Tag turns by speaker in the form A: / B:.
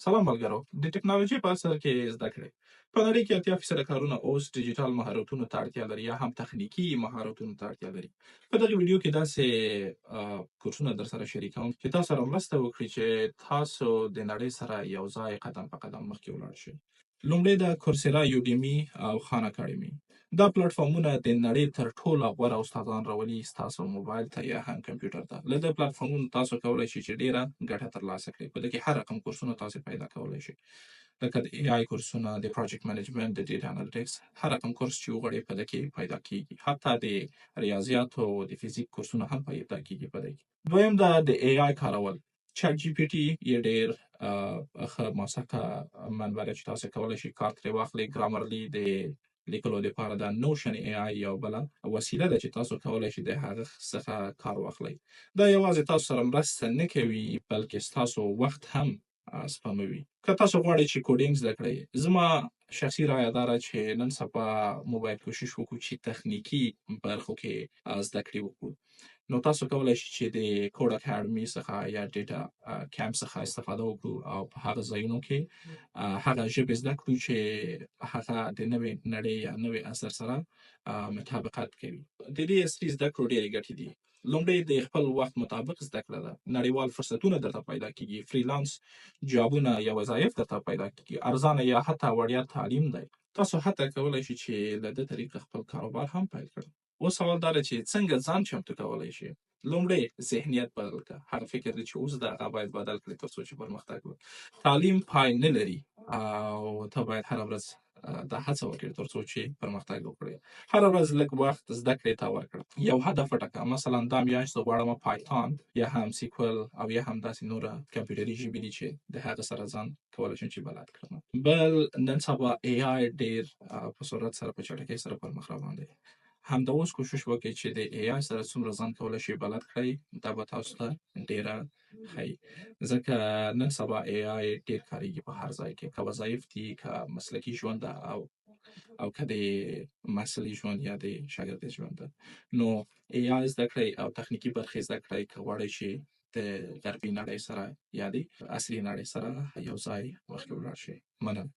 A: سلام ملګرو، د ټکنالوژۍ په عصر کې زده کړې په نړۍ کې 80% کارونه اوس ډیجیټل مهارتونو ته اړتیا لري یا هم تخنیکي مهارتونو ته اړتیا لري. په دغه ویډیو کې داسې کورسونه در سره شریکوم چې تاسو سره مرسته وکړي چې تاسو د نړۍ سره یو ځای قدم په قدم مخکې ولاړ شئ. لومړی د کورسیرا، یوډیمي او خان اکاډمي. دا پلیټفارمونه د نړۍ تر ټولو غوره استادان راولي ستاسو موبایل ته یا هم کمپیوټر ته. له دې پلیټفارمونو تاسو کولی شئ چې ډیره ګټه ترلاسه کړئ. په دې کې هر رقم کورسونه تاسو پیدا کولی شئ، لکه د ای آی کورسونه، د پروجیکټ منیجمنت، د ډیټا انالیټکس. هر رقم کورس چې وغواړئ په دې کې پیدا کیږي. حتی د ریاضیاتو او د فزیک کورسونه هم پیدا کیږي په دې کې. دویم د ای آی کارول. چټ جی پی ټي یې ډیر ښه موثقه منبع ده چې تاسو کولی شئ کار ترې واخلئ. ګرامرلی د لیکلو لپاره د نوشن ای آی یو بله وسیله ده چې تاسو کولی شئ د هغه څخه کار واخلئ. دا یوازې تاسو سره مرسته نه کوي بلکې ستاسو وخت هم سپموي. که تاسو غواړئ چې کوډینګ زده کړئ، زما شخصي رایه دا ده چې نن سبا موږ باید کوشش وکړو چې تخنیکي برخو کې زده کړې وکړو. نو تاسو کولی شئ چې د کوډ اکاډمي څخه یا ډیټا کیمپ څخه استفاده وکړو او په هغه ځایونو کې هغه ژبې زده کړو چې هغه د نوې نړۍ یا نوې عصر سره مطابقت کوي. د دې عصري زده کړو ډېرې ګټې دي. لومړی د خپل وخت مطابق زده کړه ده. نړیوال فرصتونه درته پیدا کیږي. فریلانس جابونه یا وظایف درته پیدا کیږي. ارزانه یا حتی وړیا تعلیم دی. تاسو حتی کولی شئ چې له دې طریقه خپل کاروبار هم پیل کړئ. اوس سوال دا دی چې څنګه ځان چمتو کولی شئ؟ لومړی ذهنیت بدل کړه. هغه فکر دی چې اوس ده هغه باید بدل کړئ تر څو چې پرمختګ وکړئ. تعلیم پای نه لري او ته باید هره ورځ دا هڅه وکړې تر څو چې پرمختګ وکړې. هره ورځ لږ وخت زده کړې ته ورکړه. یو هدف وټاکه. مثلا دا میاشت زه غواړم پایتون یا هم سیکول او یا هم داسې نوره کمپیوټري ژبې دي چې د هغه سره ځان کولی شم چې بلد کړم. بل نن سبا ای آی ډېر په سرعت سره په چټکۍ سره پر مخ روان دی. همدا اوس کوشش وکړئ چې د ای آی سره څومره ځان کولی شئ بلد کړئ، دا به تاسو ته ډېره ښایي. ځکه نن سبا ای آی ډېر کارېږي په هر ځای کې، که وظایف دي، که مسلکي ژوند ده او که د محصلي ژوند یا د شاګردي ژوند ده. نو ای آی زده کړئ او تخنیکي برخې زده کړئ که غواړئ چې د غربي نړۍ سره یا د عصري نړۍ سره یو ځای مخکې ولاړ شئ. مننه.